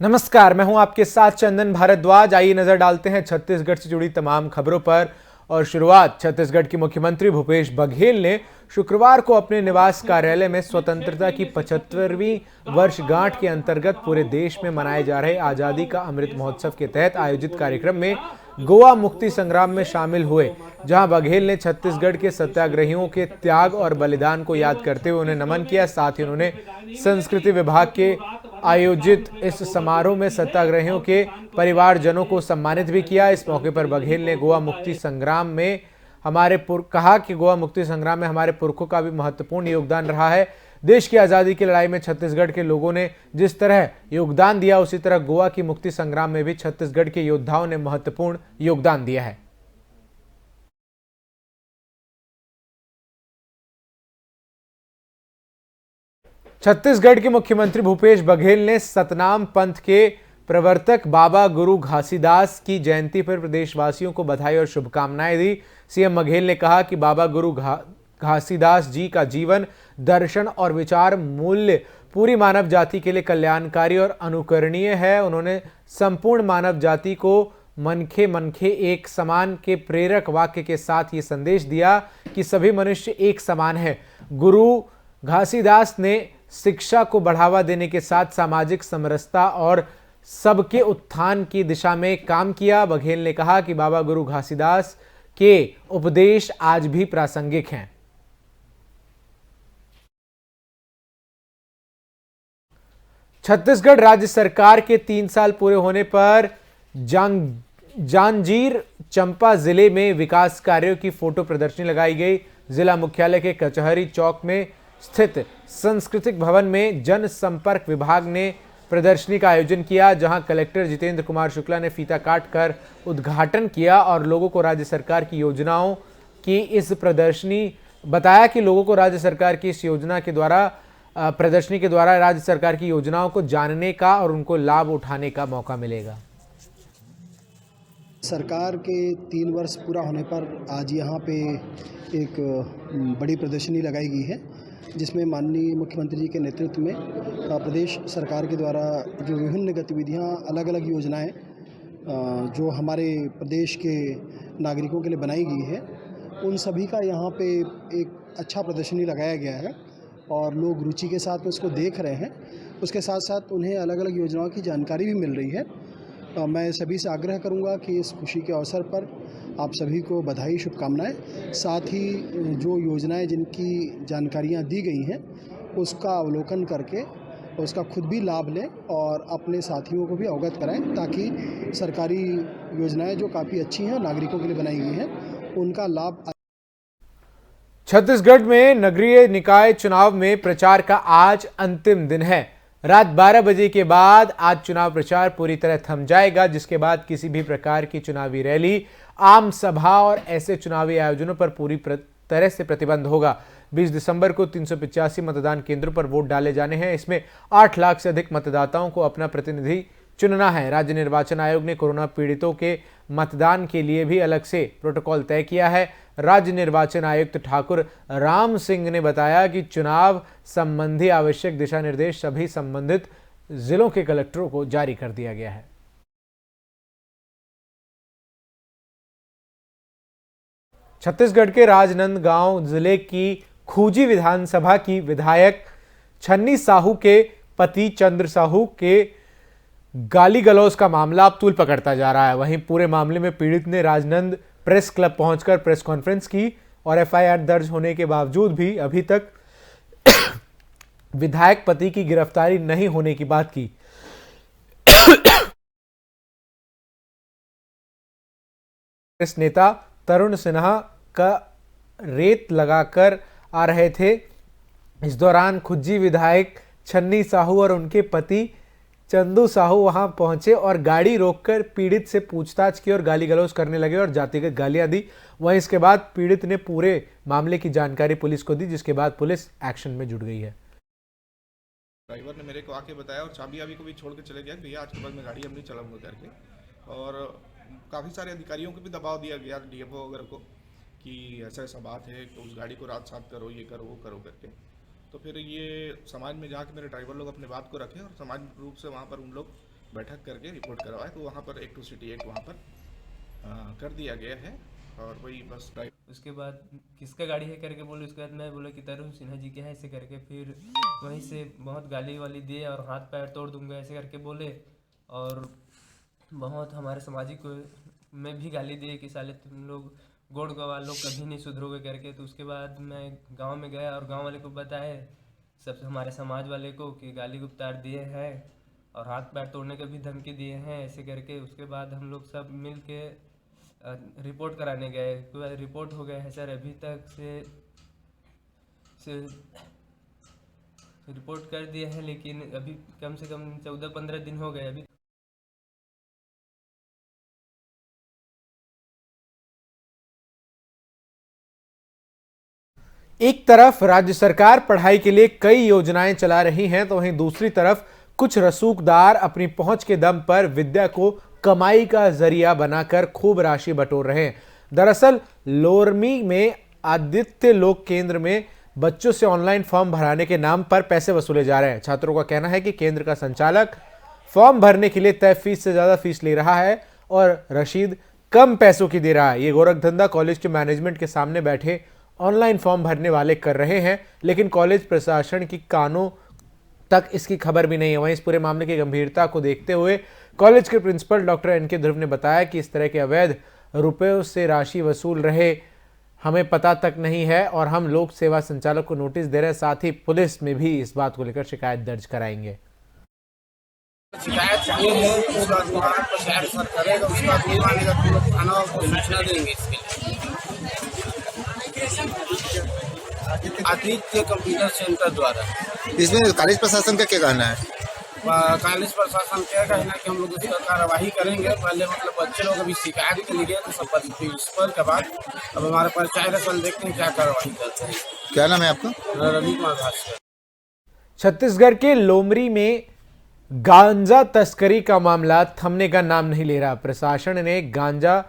नमस्कार, मैं हूं आपके साथ चंदन भारद्वाज। आइए नजर डालते हैं छत्तीसगढ़ से जुड़ी तमाम खबरों पर। और शुरुआत छत्तीसगढ़ के मुख्यमंत्री भूपेश बघेल ने शुक्रवार को अपने निवास कार्यालय में स्वतंत्रता की 75वीं वर्षगांठ के अंतर्गत पूरे देश में मनाए जा रहे आजादी का अमृत महोत्सव के तहत आयोजित कार्यक्रम में गोवा मुक्ति संग्राम में शामिल हुए, जहां बघेल ने छत्तीसगढ़ के सत्याग्रहियों के त्याग और बलिदान को याद करते हुए उन्हें नमन किया। साथ ही उन्होंने संस्कृति विभाग के आयोजित इस समारोह में सत्याग्रहियों के परिवारजनों को सम्मानित भी किया। इस मौके पर बघेल ने गोवा मुक्ति संग्राम में कहा कि गोवा मुक्ति संग्राम में हमारे पुरखों का भी महत्वपूर्ण योगदान रहा है। देश की आजादी की लड़ाई में छत्तीसगढ़ के लोगों ने जिस तरह योगदान दिया, उसी तरह गोवा की मुक्ति संग्राम में भी छत्तीसगढ़ के योद्धाओं ने महत्वपूर्ण योगदान दिया है। छत्तीसगढ़ के मुख्यमंत्री भूपेश बघेल ने सतनाम पंथ के प्रवर्तक बाबा गुरु घासीदास की जयंती पर प्रदेशवासियों को बधाई और शुभकामनाएं दी। सीएम बघेल ने कहा कि बाबा गुरु घासीदास जी का जीवन, दर्शन और विचार मूल्य पूरी मानव जाति के लिए कल्याणकारी और अनुकरणीय है। उन्होंने संपूर्ण मानव जाति को मनखे मनखे एक समान के प्रेरक वाक्य के साथ ये संदेश दिया कि सभी मनुष्य एक समान है। गुरु घासीदास ने शिक्षा को बढ़ावा देने के साथ सामाजिक समरसता और सबके उत्थान की दिशा में काम किया। बघेल ने कहा कि बाबा गुरु घासीदास के उपदेश आज भी प्रासंगिक हैं। छत्तीसगढ़ राज्य सरकार के 3 साल पूरे होने पर जांजगीर चंपा जिले में विकास कार्यों की फोटो प्रदर्शनी लगाई गई। जिला मुख्यालय के कचहरी चौक में स्थित सांस्कृतिक भवन में जनसंपर्क विभाग ने प्रदर्शनी का आयोजन किया, जहां कलेक्टर जितेंद्र कुमार शुक्ला ने फीता काटकर उद्घाटन किया और लोगों को राज्य सरकार की योजनाओं की इस प्रदर्शनी बताया कि लोगों को राज्य सरकार की इस योजना के द्वारा प्रदर्शनी के द्वारा राज्य सरकार की योजनाओं को जानने का और उनको लाभ उठाने का मौका मिलेगा। सरकार के 3 वर्ष पूरा होने पर आज यहाँ पे एक बड़ी प्रदर्शनी लगाई गई है, जिसमें माननीय मुख्यमंत्री जी के नेतृत्व में प्रदेश सरकार के द्वारा जो विभिन्न गतिविधियाँ, अलग अलग योजनाएं जो हमारे प्रदेश के नागरिकों के लिए बनाई गई है, उन सभी का यहाँ पे एक अच्छा प्रदर्शनी लगाया गया है और लोग रुचि के साथ उसको देख रहे हैं। उसके साथ साथ उन्हें अलग अलग योजनाओं की जानकारी भी मिल रही है। मैं सभी से आग्रह करूंगा कि इस खुशी के अवसर पर आप सभी को बधाई, शुभकामनाएं। साथ ही जो योजनाएं जिनकी जानकारियां दी गई हैं उसका अवलोकन करके उसका खुद भी लाभ लें और अपने साथियों को भी अवगत कराएं, ताकि सरकारी योजनाएं जो काफ़ी अच्छी हैं, नागरिकों के लिए बनाई गई हैं, उनका लाभ। छत्तीसगढ़ में नगरीय निकाय चुनाव में प्रचार का आज अंतिम दिन है। रात 12 बजे के बाद आज चुनाव प्रचार पूरी तरह थम जाएगा, जिसके बाद किसी भी प्रकार की चुनावी रैली, आम सभा और ऐसे चुनावी आयोजनों पर पूरी तरह से प्रतिबंध होगा। 20 दिसंबर को 385 मतदान केंद्रों पर वोट डाले जाने हैं। इसमें 8 लाख से अधिक मतदाताओं को अपना प्रतिनिधि चुनना है। राज्य निर्वाचन आयोग ने कोरोना पीड़ितों के मतदान के लिए भी अलग से प्रोटोकॉल तय किया है। राज्य निर्वाचन आयुक्त ठाकुर राम सिंह ने बताया कि चुनाव संबंधी आवश्यक दिशा निर्देश सभी संबंधित जिलों के कलेक्टरों को जारी कर दिया गया है। छत्तीसगढ़ के राजनांदगांव जिले की खूजी विधानसभा की विधायक छन्नी साहू के पति चंद्र साहू के गाली गलौज का मामला अब तूल पकड़ता जा रहा है। वहीं पूरे मामले में पीड़ित ने राजनंद प्रेस क्लब पहुंचकर प्रेस कॉन्फ्रेंस की और एफआईआर दर्ज होने के बावजूद भी अभी तक विधायक पति की गिरफ्तारी नहीं होने की बात की। कांग्रेस नेता तरुण सिन्हा का रेत लगाकर आ रहे थे। इस दौरान खुज्जी विधायक छन्नी साहू और उनके पति चंदू साहू वहां पहुंचे और गाड़ी रोककर पीड़ित से पूछताछ की और गाली गलौज करने लगे और जातिगत गालियां दी। वहीं इसके बाद पीड़ित ने पूरे मामले की जानकारी पुलिस को दी, जिसके बाद पुलिस एक्शन में जुट गई है। ड्राइवर ने मेरे को आके बताया और चाबी अभी को भी छोड़ के चले गया, भैया आज के बाद मैं गाड़ी हम नहीं चलाऊंगा करके। और काफ़ी सारे अधिकारियों को भी दबाव दिया गया, डीएफओ वगैरह को, कि ऐसा ऐसा बात है तो उस गाड़ी को रात साथ करो, ये करो वो करो करके। तो फिर ये समाज में जाके मेरे ड्राइवर लोग अपने बात को रखे और समाज रूप से वहाँ पर उन लोग बैठक करके रिपोर्ट करवाए, तो वहाँ पर 1 सिटी एक्ट वहाँ पर कर दिया गया है। और वही बस उसके बाद किसका गाड़ी है करके बोले, उसके बाद मैं बोला कि तरुण सिन्हा जी के है ऐसे करके, फिर वहीं से बहुत गाली वाली दिए और हाथ पैर तोड़ दूंगा ऐसे करके बोले, और बहुत हमारे सामाजिक में भी गाली दिए कि साले तुम लोग गोड़ गवा लोग कभी नहीं सुधरोगे करके। तो उसके बाद मैं गांव में गया और गांव वाले को बताए, सब हमारे समाज वाले को, कि गाली गुप्तार दिए हैं और हाथ पैर तोड़ने के भी धमकी दिए हैं ऐसे करके। उसके बाद हम लोग सब मिल के रिपोर्ट कराने गए। रिपोर्ट हो गया है सर, अभी तक से रिपोर्ट कर दिए हैं, लेकिन अभी कम से कम 14-15 दिन हो गए अभी। एक तरफ राज्य सरकार पढ़ाई के लिए कई योजनाएं चला रही हैं, तो वहीं दूसरी तरफ कुछ रसूखदार अपनी पहुंच के दम पर विद्या को कमाई का जरिया बनाकर खूब राशि बटोर रहे हैं। दरअसल लोरमी में आदित्य लोक केंद्र में बच्चों से ऑनलाइन फॉर्म भराने के नाम पर पैसे वसूले जा रहे हैं। छात्रों का कहना है कि केंद्र का संचालक फॉर्म भरने के लिए तय फीस से ज्यादा फीस ले रहा है और रसीद कम पैसों की दे रहा है। ये गोरखधंधा कॉलेज के मैनेजमेंट के सामने बैठे ऑनलाइन फॉर्म भरने वाले कर रहे हैं, लेकिन कॉलेज प्रशासन की कानों तक इसकी खबर भी नहीं है। वहीं इस पूरे मामले की गंभीरता को देखते हुए कॉलेज के प्रिंसिपल डॉक्टर एनके ध्रुव ने बताया कि इस तरह के अवैध रुपयों से राशि वसूल रहे हमें पता तक नहीं है और हम लोक सेवा संचालक को नोटिस दे रहे हैं, साथ ही पुलिस में भी इस बात को लेकर शिकायत दर्ज कराएंगे। शिकायत ये है, उसका दोबारा प्रचार सर करेगा, उसका नहीं मानेगा तो लोग थाना को सूचना देंगे। इसके आदित्य कंप्यूटर सेंटर द्वारा। इसमें कॉलेज प्रशासन का क्या कहना है? कॉलेज प्रशासन क्या कहना है कि हम लोग उसका कार्रवाई करेंगे। पहले मतलब बच्चे लोग अभी शिकायत के लिए तो सब प्रिंसिपल के बाद अब हमारे पास चाय रसल देखते हैं क्या कार्रवाई करते हैं। क्या नाम है आपका? रवि कुमार भास्कर। छत्तीसगढ़ के लोमरी में गांजा तस्करी का मामला थमने का नाम नहीं ले रहा। प्रशासन ने गांजा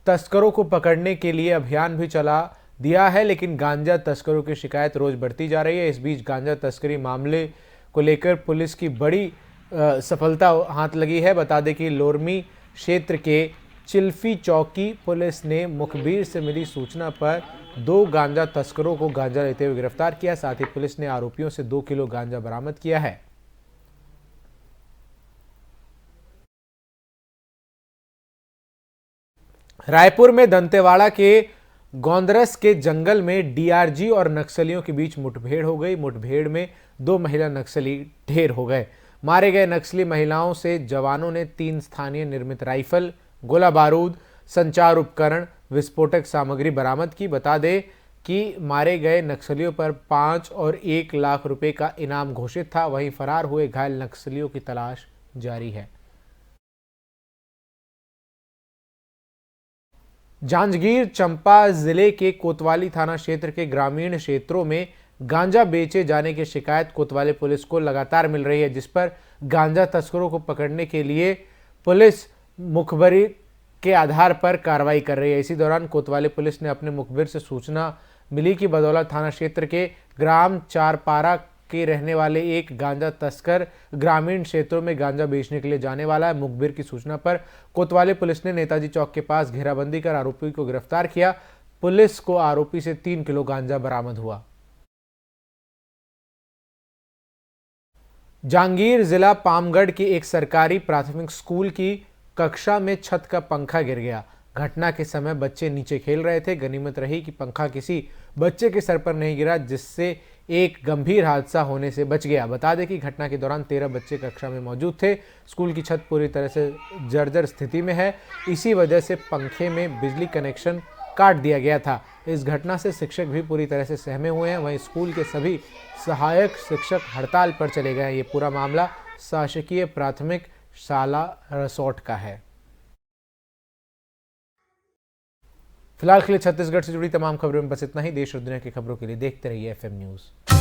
तस्करों को पकड़ने के लिए अभियान भी चला दिया है, लेकिन गांजा तस्करों की शिकायत रोज बढ़ती जा रही है। इस बीच गांजा तस्करी मामले को लेकर पुलिस की बड़ी सफलता हाथ लगी है। बता दें कि लोरमी क्षेत्र के चिल्फी चौकी पुलिस ने मुखबिर से मिली सूचना पर 2 गांजा तस्करों को गांजा लेते हुए गिरफ्तार किया। साथ ही पुलिस ने आरोपियों से 2 किलो गांजा बरामद किया है। रायपुर में दंतेवाड़ा के गोंदरस के जंगल में डीआरजी और नक्सलियों के बीच मुठभेड़ हो गई। मुठभेड़ में 2 महिला नक्सली ढेर हो गए। मारे गए नक्सली महिलाओं से जवानों ने 3 स्थानीय निर्मित राइफल, गोला बारूद, संचार उपकरण, विस्फोटक सामग्री बरामद की। बता दें कि मारे गए नक्सलियों पर 5 और 1 लाख रुपए का इनाम घोषित था। वहीं फरार हुए घायल नक्सलियों की तलाश जारी है। जांजगीर चंपा जिले के कोतवाली थाना क्षेत्र के ग्रामीण क्षेत्रों में गांजा बेचे जाने की शिकायत कोतवाली पुलिस को लगातार मिल रही है, जिस पर गांजा तस्करों को पकड़ने के लिए पुलिस मुखबरी के आधार पर कार्रवाई कर रही है। इसी दौरान कोतवाली पुलिस ने अपने मुखबिर से सूचना मिली कि बदौला थाना क्षेत्र के ग्राम चारपारा के रहने वाले एक गांजा तस्कर ग्रामीण क्षेत्रों में गांजा बेचने के लिए जाने वाला है। मुखबिर की सूचना पर कोतवाली पुलिस ने नेताजी चौक के पास घेराबंदी कर आरोपी को गिरफ्तार किया। पुलिस को आरोपी से 3 किलो गांजा बरामद हुआ। जांजगीर जिला पामगढ़ के एक सरकारी प्राथमिक स्कूल की कक्षा में छत का पंखा गिर गया। घटना के समय बच्चे नीचे खेल रहे थे। गनीमत रही कि पंखा किसी बच्चे के सर पर नहीं गिरा, जिससे एक गंभीर हादसा होने से बच गया। बता दें कि घटना के दौरान 13 बच्चे कक्षा में मौजूद थे। स्कूल की छत पूरी तरह से जर्जर स्थिति में है। इसी वजह से पंखे में बिजली कनेक्शन काट दिया गया था। इस घटना से शिक्षक भी पूरी तरह से सहमे हुए हैं। वहीं स्कूल के सभी सहायक शिक्षक हड़ताल पर चले गए हैं। ये पूरा मामला शासकीय प्राथमिक शाला रसोट का है। फिलहाल के लिए छत्तीसगढ़ से जुड़ी तमाम खबरों में बस इतना ही। देश और दुनिया की खबरों के लिए देखते रहिए FM न्यूज़।